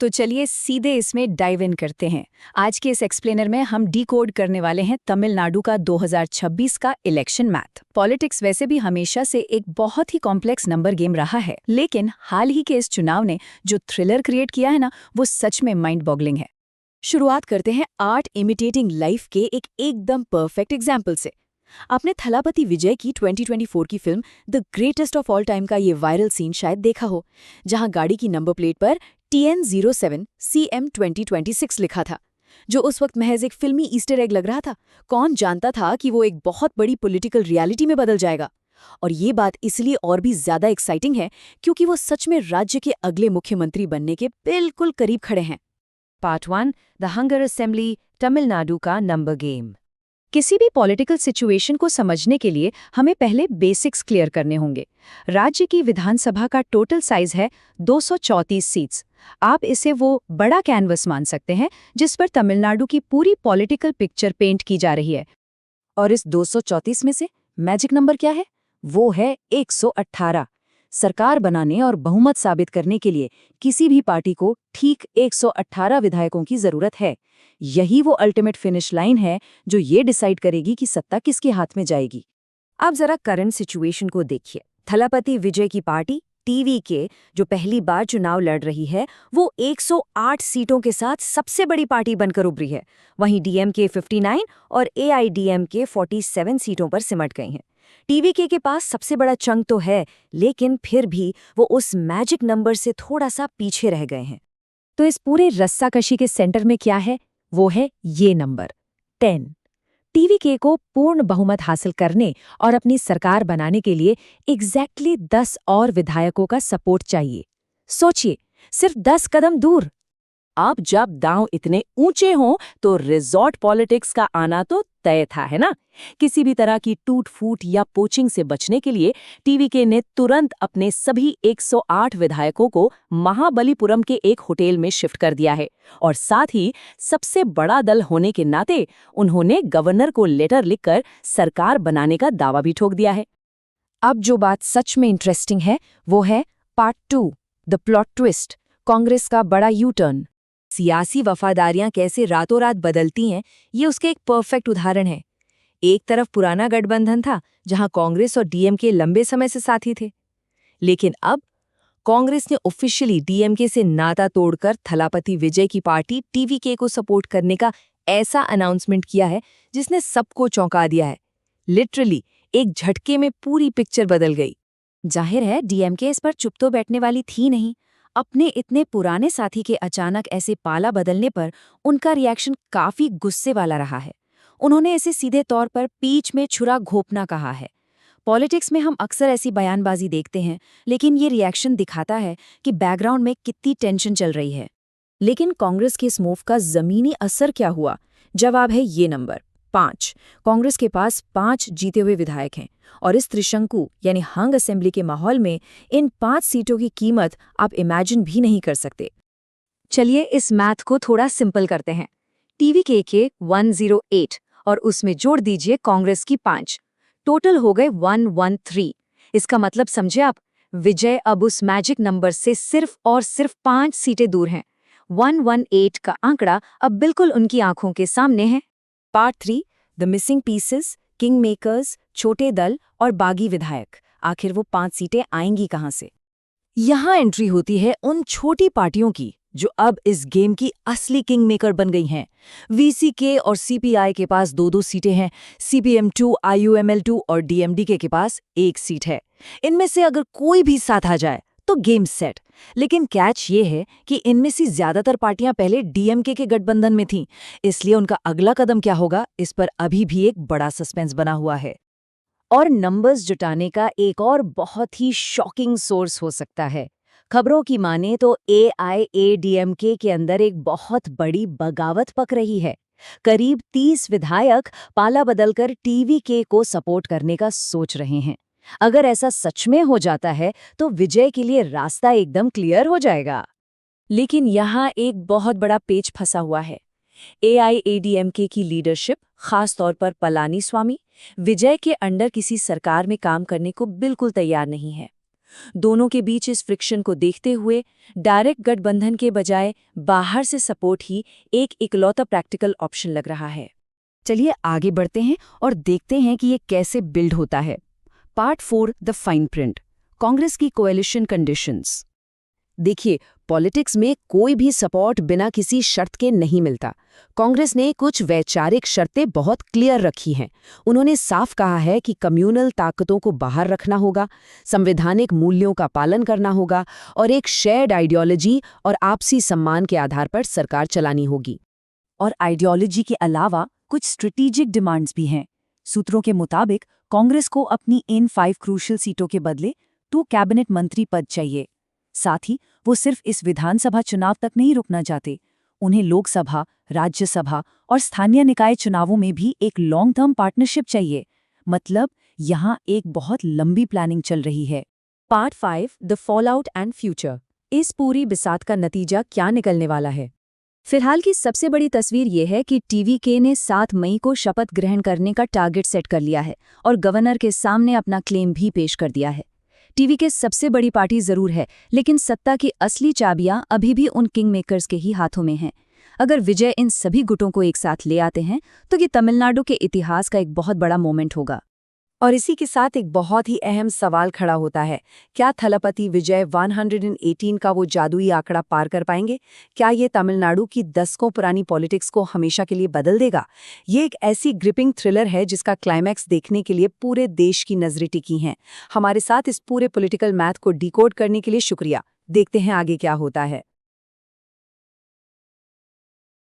तो चलिए सीधे इसमें डाइव इन करते हैं। आज के इस एक्सप्लेनर में हम डिकोड करने वाले हैं तमिलनाडु का 2026 का इलेक्शन मैथ। पॉलिटिक्स वैसे भी हमेशा से एक बहुत ही कॉम्प्लेक्स नंबर गेम रहा है, लेकिन हाल ही के इस चुनाव ने जो थ्रिलर क्रिएट किया है ना, वो सच में माइंड बॉगलिंग है। शुरुआत करते हैं आर्ट इमिटेटिंग लाइफ के एक एकदम परफेक्ट एग्जाम्पल से। आपने थलापति विजय की 2024 की film the greatest of all time का ये वायरल सीन शायद देखा हो, जहां गाड़ी की नंबर प्लेट पर TN07 CM 2026 लिखा था, जो उस वक्त महज एक फिल्मी ईस्टर एग लग रहा था। कौन जानता था कि वो एक बहुत बड़ी पॉलिटिकल रियलिटी में बदल जाएगा। और ये बात इसलिए और भी ज्यादा एक्साइटिंग है क्योंकि वो सच में राज्य के अगले मुख्यमंत्री बनने के बिल्कुल करीब खड़े हैं। Part 1 the hunger assembly, Tamil Nadu का नंबर गेम। किसी भी पॉलिटिकल सिचुएशन को समझने के लिए हमें पहले बेसिक्स क्लियर करने होंगे। राज्य की विधानसभा का टोटल साइज है 234 सीट्स। आप इसे वो बड़ा कैनवस मान सकते हैं जिस पर तमिलनाडु की पूरी पॉलिटिकल पिक्चर पेंट की जा रही है। और इस 234 में से मैजिक नंबर क्या है? वो है 118। सरकार बनाने और बहुमत साबित करने के लिए किसी भी पार्टी को ठीक 118 विधायकों की जरूरत है। यही वो अल्टीमेट फिनिश लाइन है जो ये डिसाइड करेगी कि सत्ता किसके हाथ में जाएगी। अब जरा करंट सिचुएशन को देखिए। थलापति विजय की पार्टी TVK, जो पहली बार चुनाव लड़ रही है, वो 108 सीटों के साथ सबसे बड़ी पार्टी बनकर उभरी है। वहीं DMK 59 और AIDMK 47 सीटों पर सिमट गई हैं। TVK के पास सबसे बड़ा चंक तो है, लेकिन फिर भी वो उस मैजिक नंबर से थोड़ा सा पीछे रह गए हैं। तो इस पूरे रस्साकशी के सेंटर में क्या है? वो है ये नंबर 10। TVK को पूर्ण बहुमत हासिल करने और अपनी सरकार बनाने के लिए एग्जैक्टली 10 और विधायकों का सपोर्ट चाहिए। सोचिए, सिर्फ 10 कदम दूर। अब जब दांव इतने ऊंचे हों तो रिजॉर्ट पॉलिटिक्स का आना तो तय था, है ना? किसी भी तरह की टूट फूट या पोचिंग से बचने के लिए TVK ने तुरंत अपने सभी 108 विधायकों को महाबलीपुरम के एक होटल में शिफ्ट कर दिया है। और साथ ही सबसे बड़ा दल होने के नाते उन्होंने गवर्नर को लेटर लिखकर सरकार बनाने का दावा भी ठोक दिया है। अब जो बात सच में इंटरेस्टिंग है वो है part 2, the plot twist, Congress का बड़ा यू टर्न। सियासी वफादारियां कैसे रातों रात बदलती हैं, ये उसके एक परफेक्ट उदाहरण है। एक तरफ पुराना गठबंधन था जहां कांग्रेस और DMK लंबे समय से साथी थे, लेकिन अब कांग्रेस ने ऑफिशियली DMK से नाता तोड़कर थलापति विजय की पार्टी TVK को सपोर्ट करने का ऐसा अनाउंसमेंट किया है जिसने सबको चौंका दिया है। लिटरली एक झटके में पूरी पिक्चर बदल गई। जाहिर है DMK इस पर चुप तो बैठने वाली थी नहीं। अपने इतने पुराने साथी के अचानक ऐसे पाला बदलने पर उनका रिएक्शन काफी गुस्से वाला रहा है। उन्होंने इसे सीधे तौर पर पीठ में छुरा घोंपना कहा है। पॉलिटिक्स में हम अक्सर ऐसी बयानबाजी देखते हैं, लेकिन ये रिएक्शन दिखाता है कि बैकग्राउंड में कितनी टेंशन चल रही है। लेकिन कांग्रेस के इस मूव का जमीनी असर क्या हुआ? जवाब है ये नंबर 5। कांग्रेस के पास 5 जीते हुए विधायक हैं और इस त्रिशंकु यानी हंग असेंबली के माहौल में इन 5 सीटों की कीमत आप इमेजिन भी नहीं कर सकते। चलिए इस मैथ को थोड़ा सिंपल करते हैं। TVK के 108 और उसमें जोड़ दीजिए कांग्रेस की 5, टोटल हो गए 113। इसका मतलब समझे आप, विजय अब उस मैजिक नंबर से सिर्फ और सिर्फ 5 सीटें दूर हैं। 118 का आंकड़ा अब बिल्कुल उनकी आंखों के सामने है। Part 3, the missing pieces, king makers, छोटे दल और बागी विधायक। आखिर वो 5 सीटें आएंगी कहां से? यहाँ एंट्री होती है उन छोटी पार्टियों की जो अब इस गेम की असली किंग मेकर बन गई हैं। VCK और CPI के पास 2-2 सीटें हैं। CPM2, IUML2 और DMDK के पास 1 सीट है। इनमें से अगर कोई भी साथ आ जाए तो गेम सेट। लेकिन कैच ये है कि इनमें से ज्यादातर पार्टियां पहले DMK के गठबंधन में थीं, इसलिए उनका अगला कदम क्या होगा, इस पर अभी भी एक बड़ा सस्पेंस बना हुआ है। और नंबर्स जुटाने का एक और बहुत ही शॉकिंग सोर्स हो सकता है। खबरों की माने तो AIADMK के अंदर एक बहुत बड़ी बगावत पक रही है। करीब 30 विधायक पाला बदलकर TVK को सपोर्ट करने का सोच रहे हैं। अगर ऐसा सच में हो जाता है तो विजय के लिए रास्ता एकदम क्लियर हो जाएगा। लेकिन यहाँ एक बहुत बड़ा पेच फंसा हुआ है। AIADMK की लीडरशिप, खास तौर पर पलानी स्वामी, विजय के अंडर किसी सरकार में काम करने को बिल्कुल तैयार नहीं है। दोनों के बीच इस फ्रिक्शन को देखते हुए डायरेक्ट गठबंधन के बजाय बाहर से सपोर्ट ही एक इकलौता प्रैक्टिकल ऑप्शन लग रहा है। चलिए आगे बढ़ते हैं और देखते हैं कि ये कैसे बिल्ड होता है। Part 4 the fine print, Congress की कोएलिशन कंडीशंस। देखिए, पॉलिटिक्स में कोई भी सपोर्ट बिना किसी शर्त के नहीं मिलता। कांग्रेस ने कुछ वैचारिक शर्तें बहुत क्लियर रखी हैं। उन्होंने साफ कहा है कि कम्युनल ताकतों को बाहर रखना होगा, संवैधानिक मूल्यों का पालन करना होगा और एक शेयर्ड आइडियोलॉजी और आपसी सम्मान के आधार पर सरकार चलानी होगी। और आइडियोलॉजी के अलावा कुछ स्ट्रेटेजिक डिमांड्स भी हैं। सूत्रों के मुताबिक कांग्रेस को अपनी इन 5 क्रूशियल सीटों के बदले 2 कैबिनेट मंत्री पद चाहिए। साथ ही वो सिर्फ इस विधानसभा चुनाव तक नहीं रुकना चाहते, उन्हें लोकसभा, राज्यसभा और स्थानीय निकाय चुनावों में भी एक लॉन्ग टर्म पार्टनरशिप चाहिए। मतलब यहाँ एक बहुत लंबी प्लानिंग चल रही है। Part 5 the fallout and future. इस पूरी बिसात का नतीजा क्या निकलने वाला है? फिलहाल की सबसे बड़ी तस्वीर ये है कि टीवीके ने 7 मई को शपथ ग्रहण करने का टारगेट सेट कर लिया है और गवर्नर के सामने अपना क्लेम भी पेश कर दिया है। टीवीके सबसे बड़ी पार्टी जरूर है, लेकिन सत्ता की असली चाबियां अभी भी उन किंग मेकर्स के ही हाथों में हैं। अगर विजय इन सभी गुटों को एक साथ ले आते हैं तो ये तमिलनाडु के इतिहास का एक बहुत बड़ा मोमेंट होगा। और इसी के साथ एक बहुत ही अहम सवाल खड़ा होता है, क्या थलपति विजय 118 का वो जादुई आंकड़ा पार कर पाएंगे? क्या ये तमिलनाडु की दशकों पुरानी पॉलिटिक्स को हमेशा के लिए बदल देगा? ये एक ऐसी ग्रिपिंग थ्रिलर है जिसका क्लाइमैक्स देखने के लिए पूरे देश की नजरें टिकी हैं। हमारे साथ इस पूरे पॉलिटिकल मैथ को डिकोड करने के लिए शुक्रिया। देखते हैं आगे क्या होता है।